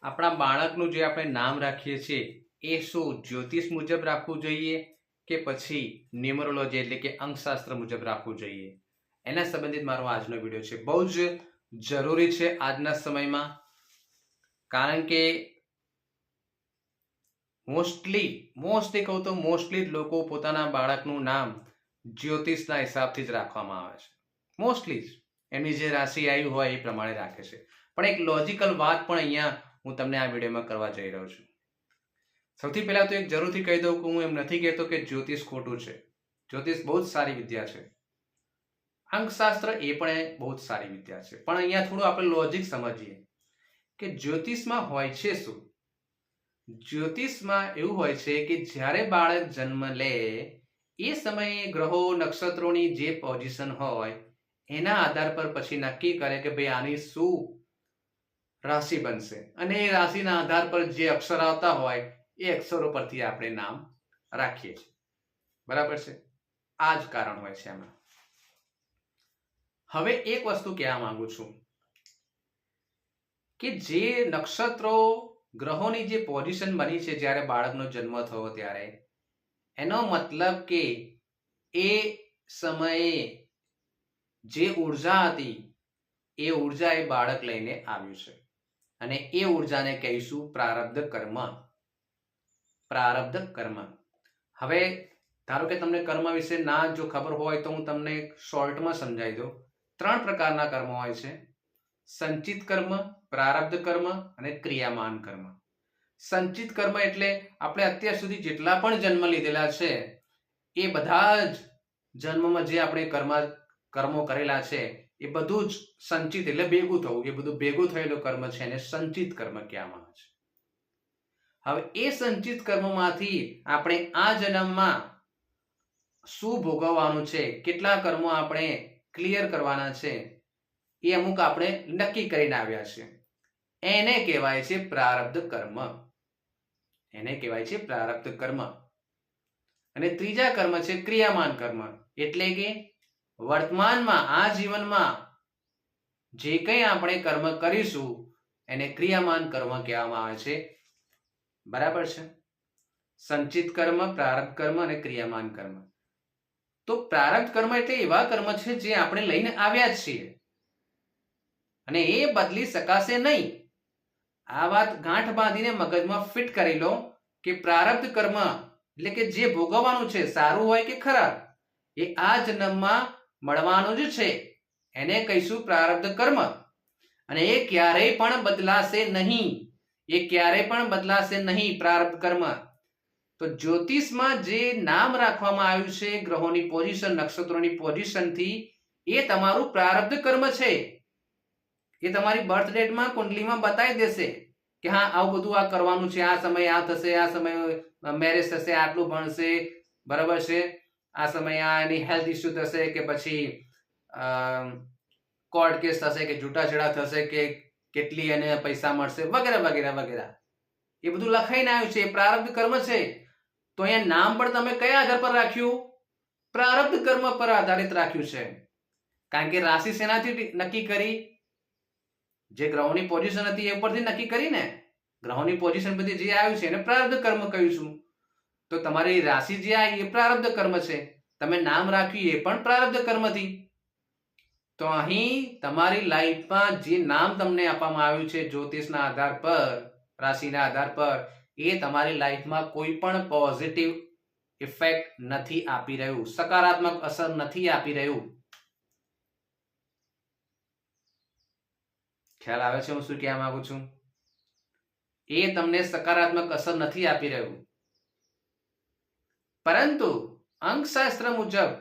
આપણા બાળકનું જે આપણે નામ રાખીએ છીએ એ શું જ્યોતિષ મુજબ રાખવું જોઈએ કે પછી ન્યુમરોલોજી એટલે કે અંકશાસ્ત્ર મુજબ રાખવું જોઈએ? એના સંબંધિત મારો આજનો વિડીયો છે. બહુ જ જરૂરી છે આજના સમયમાં, કારણ કે મોસ્ટલી કહું તો મોસ્ટલી લોકો પોતાના બાળકનું નામ જ્યોતિષના હિસાબથી જ રાખવામાં આવે છે. મોસ્ટલી એમની જે રાશિ આવી હોય એ પ્રમાણે રાખે છે. પણ એક લોજિકલ વાત પણ અહીંયા હું તમને આ વિડીયોમાં કરવા જઈ રહ્યો છું. સૌથી પહેલા તો એક જરૂરથી કહી દઉં કે હું એમ નથી કહેતો કે જ્યોતિષ ખોટું છે. જ્યોતિષ બહુ જ સારી વિદ્યા છે. અંકશાસ્ત્ર એ પણ બહુ જ સારી વિદ્યા છે. પણ અહીંયા થોડું આપણે લોજિક સમજીએ કે જ્યોતિષમાં હોય છે શું. જ્યોતિષમાં એવું હોય છે કે જ્યારે બાળક જન્મ લે એ સમયે ગ્રહો નક્ષત્રોની જે પોઝિશન હોય એના આધાર પર પછી નક્કી કરે કે ભાઈ આની શું રાશિ બનશે, અને એ રાશિના આધાર પર જે અક્ષર આવતા હોય એ અક્ષરો પરથી આપણે નામ રાખીએ છીએ. બરાબર છે? આ જ કારણ હોય છે એમાં. હવે એક વસ્તુ કહેવા માંગુ છું કે જે નક્ષત્રો ગ્રહોની જે પોઝિશન બની છે જ્યારે બાળકનો જન્મ થયો ત્યારે, એનો મતલબ કે એ સમયે જે ઉર્જા હતી એ ઉર્જા એ બાળક લઈને આવ્યું છે, અને એ ઉર્જાને કહીશું પ્રારબ્ધ કર્મ. પ્રારબ્ધ કર્મ. હવે ધારો કે તમને કર્મ વિશે ના જો ખબર હોય તો હું તમને શોર્ટમાં સમજાવી દઉં. 3 પ્રકારના કર્મ હોય છે: સંચિત કર્મ, પ્રારબ્ધ કર્મ અને ક્રિયામાન કર્મ. સંચિત કર્મ એટલે આપણે અત્યાર સુધી જેટલા પણ જન્મ લીધેલા છે એ બધા જ જન્મમાં જે આપણે કર્મો કરેલા છે એ બધું જ સંચિત એટલે ભેગું થવું. એ બધું ભેગું થયેલું કર્મ છે એને સંચિત કર્મ કહેવામાં આવે છે. હવે એ સંચિત કર્મમાંથી આપણે આ જન્મમાં શું ભોગવવાનું છે, કેટલા કર્મો આપણે ક્લિયર કરવાના છે, એ અમુક આપણે નક્કી કરીને આવ્યા છે. એને કહેવાય છે પ્રારબ્ધ કર્મ. એને કહેવાય છે પ્રારબ્ધ કર્મ. અને ત્રીજા કર્મ છે ક્રિયામાન કર્મ, એટલે કે વર્તમાનમાં આ જીવનમાં જે કંઈ આપણે કર્મ કરીશું એને ક્રિયામાન કર્મ કહેવામાં આવે છે. બરાબર છે? સંચિત કર્મ, પ્રારબ્ધ કર્મ અને ક્રિયામાન કર્મ. તો પ્રારબ્ધ કર્મ એટલે એવા કર્મ છે જે આપણે લઈને આવ્યા છીએ અને એ બદલી શકાશે નહીં. આ વાત ગાંઠ બાંધીને મગજમાં ફિટ કરી લો કે પ્રારબ્ધ કર્મ એટલે કે જે ભોગવવાનું છે, સારું હોય કે ખરાબ, એ આ જન્મમાં મળવાનું જ છે. એને કહીશું પ્રારબ્ધ કર્મ. અને એ ક્યારેય પણ બદલાશે નહીં. એ ક્યારેય પણ બદલાશે નહીં પ્રારબ્ધ કર્મ. તો જ્યોતિષમાં જે નામ રાખવામાં આવ્યું છે ગ્રહોની પોઝિશન, નક્ષત્રોની પોઝિશનથી, એ તમારું પ્રારબ્ધ કર્મ છે. એ તમારી બર્થ ડેટમાં કુંડલીમાં બતાવી દેશે કે હા આવું બધું આ કરવાનું છે, આ સમયે આ થશે, આ સમયે મેરેજ થશે, આટલું ભણશે, બરાબર છે, આ સમયે આ એની હેલ્થ ઇસ્યુ થશે, કે પછી કોર્ટ કેસ થશે, કે છૂટાછેડા થશે, કે કેટલી એને પૈસા મળશે, વગેરે વગેરે વગેરે. એ બધું લખાઈને આવ્યું છે. એ પ્રારબ્ધ કર્મ છે. તો અહીંયા નામ પણ તમે કયા આધાર પર રાખ્યું? પ્રારબ્ધ કર્મ પર આધારિત રાખ્યું છે. કારણ કે રાશિ શેનાથી નક્કી કરી? જે ગ્રહોની પોઝિશન હતી એ પરથી નક્કી કરીને. ગ્રહોની પોઝિશન પરથી જે આવ્યું છે એને પ્રારબ્ધ કર્મ કહીશું. તો તમારી રાશિ જે આવી એ પ્રારબ્ધ કર્મ છે. તમે નામ રાખ્યું એ પણ પ્રારબ્ધ કર્મથી. તો અહીં તમારી લાઈફમાં જે નામ તમને આપવામાં આવ્યું છે જ્યોતિષના આધાર પર, રાશિના આધાર પર, એ તમારી લાઈફમાં કોઈ પણ પોઝિટિવ ઇફેક્ટ નથી આપી રહ્યું, સકારાત્મક અસર નથી આપી રહ્યું. ખ્યાલ આવે છે હું શું કહેવા માંગુ છું? એ તમને સકારાત્મક અસર નથી આપી રહ્યું. પરંતુ અંકશાસ્ત્ર મુજબ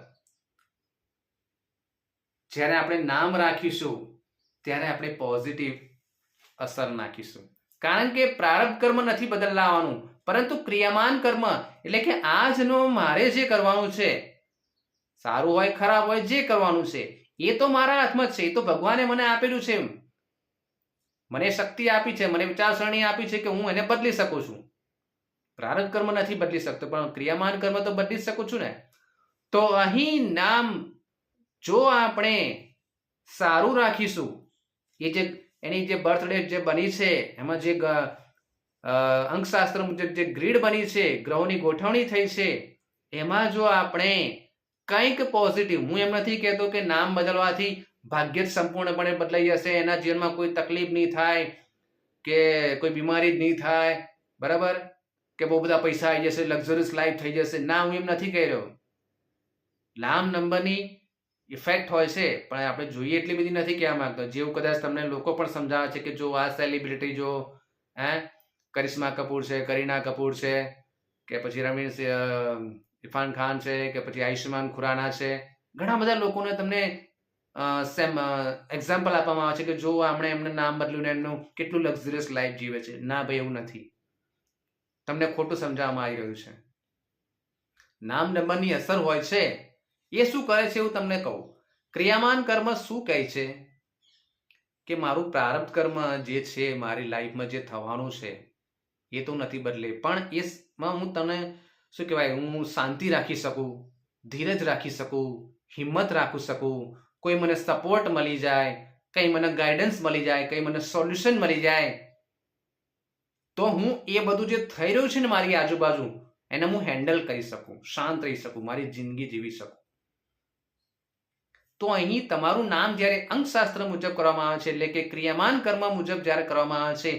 જ્યારે આપણે નામ રાખીશું ત્યારે આપણે પોઝિટિવ અસર નાખીશું. કારણ કે પ્રારબ્ધ કર્મ નથી બદલાવાનું, પરંતુ ક્રિયામાન કર્મ એટલે કે આજનો મારે જે કરવાનું છે, સારું હોય ખરાબ હોય, જે કરવાનું છે એ તો મારા હાથમાં છે. એ તો ભગવાને મને આપેલું છે. મને શક્તિ આપી છે, મને વિચારસરણી આપી છે કે હું એને બદલી શકું છું. પ્રારબ્ધ કર્મ નથી બદલી શકતો, પણ ક્રિયામાન કર્મ તો બદલી શકું છું ને. તો અહીં નામ જો આપણે સારું રાખીશું, એ જે એની જે બર્થ ડેટ જે બની છે, એમાં જે અંકશાસ્ત્ર મુજબ જે ગ્રીડ બની છે, ગ્રહોની ગોઠવણી થઈ છે, એમાં જો આપણે કંઈક પોઝિટિવ, હું એમ નથી કહેતો કે નામ બદલવાથી ભાગ્ય જ સંપૂર્ણપણે બદલાઈ જશે, એના જીવનમાં કોઈ તકલીફ નહીં થાય કે કોઈ બીમારી જ નહીં થાય, બરાબર, કે બહુ બધા પૈસા આવી જશે, લક્ઝરિયસ લાઈફ થઈ જશે. ના, હું એમ નથી કહી રહ્યો. નામ નંબરની ઇફેક્ટ હોય છે, પણ આપણે જોઈએ એટલી બધી નથી કહેવા માંગતો. જેવું કદાચ તમને લોકો પણ સમજાવે છે કે જો આ સેલિબ્રિટી જો કરિશ્મા કપૂર છે, કરીના કપૂર છે, કે પછી ઇરફાન ખાન છે, કે પછી આયુષ્યમાન ખુરાના છે, ઘણા બધા લોકોને તમને એક્ઝામ્પલ આપવામાં આવે છે કે જો એમને નામ બદલ્યું ને એમનું કેટલું લક્ઝરિયસ લાઈફ જીવે છે. ના ભાઈ, એવું નથી. તમને ખોટું સમજાવવામાં આવી રહ્યું છે. નામ નંબરની અસર હોય છે, એ શું કરે છે એવું તમને કહું. ક્રિયામાન કર્મ શું કહે છે કે મારું પ્રારબ્ધ કર્મ જે છે, મારી લાઈફમાં જે થવાનું છે એ તો નથી બદલે, પણ એમાં હું તમને શું કહેવાય, હું શાંતિ રાખી શકું, ધીરજ રાખી શકું, હિંમત રાખી શકું, કોઈ મને સપોર્ટ મળી જાય, કંઈ મને ગાઈડન્સ મળી જાય, કંઈ મને સોલ્યુશન મળી જાય, તો હું એ બધું જે થઈ રહ્યું છે ને મારી આજુબાજુ, એને હું હેન્ડલ કરી શકું, શાંત રહી શકું, મારી જિંદગી જીવી શકું. તો અહીં તમારું નામ જ્યારે અંકશાસ્ત્ર મુજબ કરવામાં આવે છે, એટલે કે ક્રિયામાન કર્મ મુજબ જ્યારે કરવામાં આવે છે,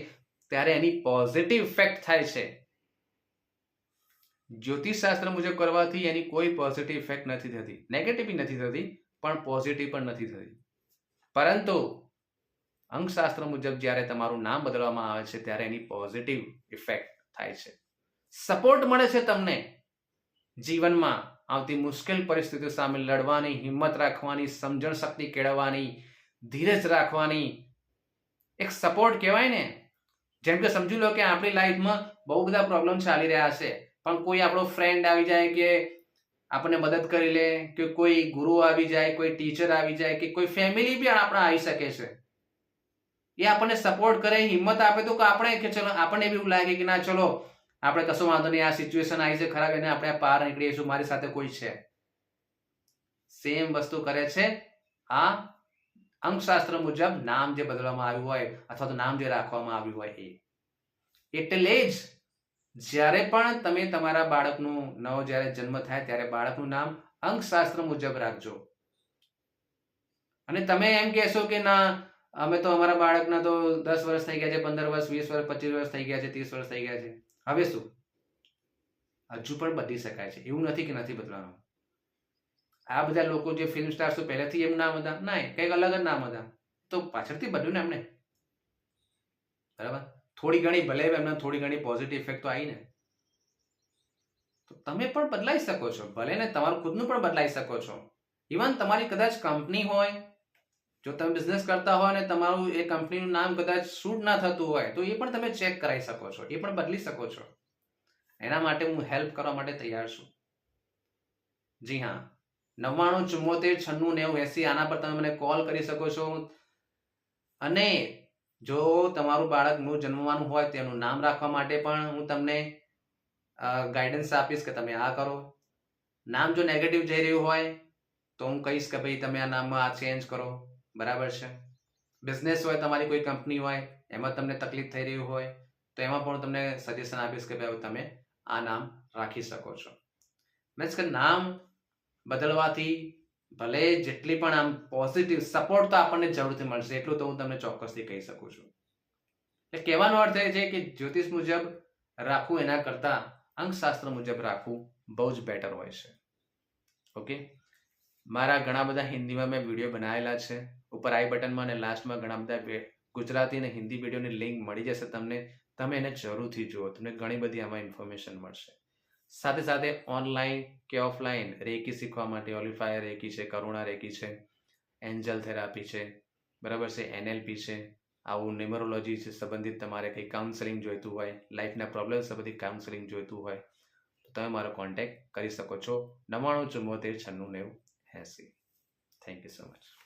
ત્યારે એની પોઝિટિવ ઇફેક્ટ થાય છે. જ્યોતિષશાસ્ત્ર મુજબ કરવાથી એની કોઈ પોઝિટિવ ઇફેક્ટ નથી થતી, નેગેટિવ નથી થતી, પણ પોઝિટિવ પણ નથી થતી. પરંતુ અંકશાસ્ત્ર મુજબ જ્યારે તમારું નામ બદલવામાં આવે છે, ત્યારે એની પોઝિટિવ ઇફેક્ટ થાય છે. સપોર્ટ મળે છે તમને જીવનમાં આવતી મુશ્કેલ પરિસ્થિતિઓ સામે લડવાની, હિંમત રાખવાની, સમજણ શક્તિ કેળવવાની, ધીરજ રાખવાની એક સપોર્ટ કહેવાય ને. જેમ કે સમજી લો કે આપણી લાઈફમાં બહુ બધા પ્રોબ્લેમ ચાલી રહ્યા છે, પણ કોઈ આપણો ફ્રેન્ડ આવી જાય કે આપણને મદદ કરી લે, કે કોઈ ગુરુ આવી જાય, કોઈ ટીચર આવી જાય, કે કોઈ ફેમિલી બી આપણા આવી શકે છે, એ આપણને સપોર્ટ કરે, હિંમત આપે, તો આપણે કે ચલો, આપણને બી એવું લાગે કે ના ચલો, આપણે કશું વાંધો નહીં, આ સિચ્યુએશન આવી છે ખરાબ, એને આપણે પાર નીકળીશું, મારી સાથે કોઈ છે. સેમ વસ્તુ કરે છે આ અંકશાસ્ત્ર મુજબ નામ જે બદલવામાં આવ્યું હોય, અથવા તો નામ જે રાખવામાં આવ્યું હોય એ. એટલે જ જ્યારે પણ તમે તમારા બાળકનું નવો જ્યારે જન્મ થાય, ત્યારે બાળકનું નામ અંકશાસ્ત્ર મુજબ રાખજો. અને તમે એમ કહેશો કે ના, અમે તો અમારા બાળકના તો 10 વર્ષ થઈ ગયા છે, 15 વર્ષ, 20 વર્ષ, 25 વર્ષ થઈ ગયા છે, 30 વર્ષ થઈ ગયા છે, હવે શું? હજુ પણ બદલી શકાય છે, એવું નથી કે નથી બદલવાનું. આ બધા લોકો જે ફિલ્મ સ્ટાર્સ તો પહેલેથી એમ નામ હતા, ના, કંઈક અલગ જ નામ હતા, તો પાછળથી બદલ્યું ને એમને, બરાબર. થોડી ઘણી ભલે એમને થોડી ઘણી પોઝિટિવ ઇફેક્ટ તો આવી ને. તો તમે પણ બદલાઈ શકો છો, ભલે ને તમારું ખુદનું પણ બદલાઈ શકો છો. ઇવન તમારી કદાચ કંપની હોય, જો તમે બિઝનેસ કરતા હોય ને તમારું એ કંપનીનું નામ કદાચ શૂટ ના થતું હોય, તો એ પણ તમે ચેક કરાવી શકો છો, એ પણ બદલી શકો છો. એના માટે હું હેલ્પ કરવા માટે તૈયાર છું. જી હા, 99 74 96 90 80 આના પર તમે મને કોલ કરી શકો છો. અને જો તમારું બાળકનું જન્મવાનું હોય, તેનું નામ રાખવા માટે પણ હું તમને ગાઈડન્સ આપીશ કે તમે આ કરો. નામ જો નેગેટિવ જઈ રહ્યું હોય, તો હું કહીશ કે ભાઈ તમે આ નામમાં આ ચેન્જ કરો, બરાબર છે. બિઝનેસ હોય, તમારી કોઈ કંપની હોય, એમાં તમને તકલીફ થઈ રહી હોય, તો એમાં પણ તમને સજેશન આપીશ કે ભાઈ તમે આ નામ રાખી શકો છો. મીન્સ કે નામ બદલવાથી ભલે જેટલી પણ આમ પોઝિટિવ સપોર્ટ તો આપણને જરૂરથી મળશે, એટલું તો હું તમને ચોક્કસથી કહી શકું છું. એટલે કહેવાનો અર્થ એ છે કે જ્યોતિષ મુજબ રાખવું એના કરતા અંકશાસ્ત્ર મુજબ રાખવું બહુ જ બેટર હોય છે. ઓકે, મારા ઘણા બધા હિન્દીમાં મેં વિડીયો બનાવેલા છે, ઉપર આઈ બટનમાં અને લાસ્ટમાં ઘણા બધા ગુજરાતી અને હિન્દી વિડીયોની લિંક મળી જશે તમને. તમે એને જરૂરથી જુઓ, તમને ઘણી બધી આમાં ઇન્ફોર્મેશન મળશે. સાથે સાથે ઓનલાઈન કે ઓફલાઈન રેકી શીખવા માટે ઓલિફાયર રેકી છે, કરુણા રેકી છે, એન્જલ થેરાપી છે, બરાબર છે, NLP છે, આવું ન્યુમરોલોજી છે સંબંધિત તમારે કંઈ કાઉન્સેલિંગ જોઈતું હોય, લાઈફના પ્રોબ્લેમ સંબંધિત કાઉન્સેલિંગ જોઈતું હોય, તો તમે મારો કોન્ટેક્ટ કરી શકો છો 99 74 96 90 80. Thank you so much.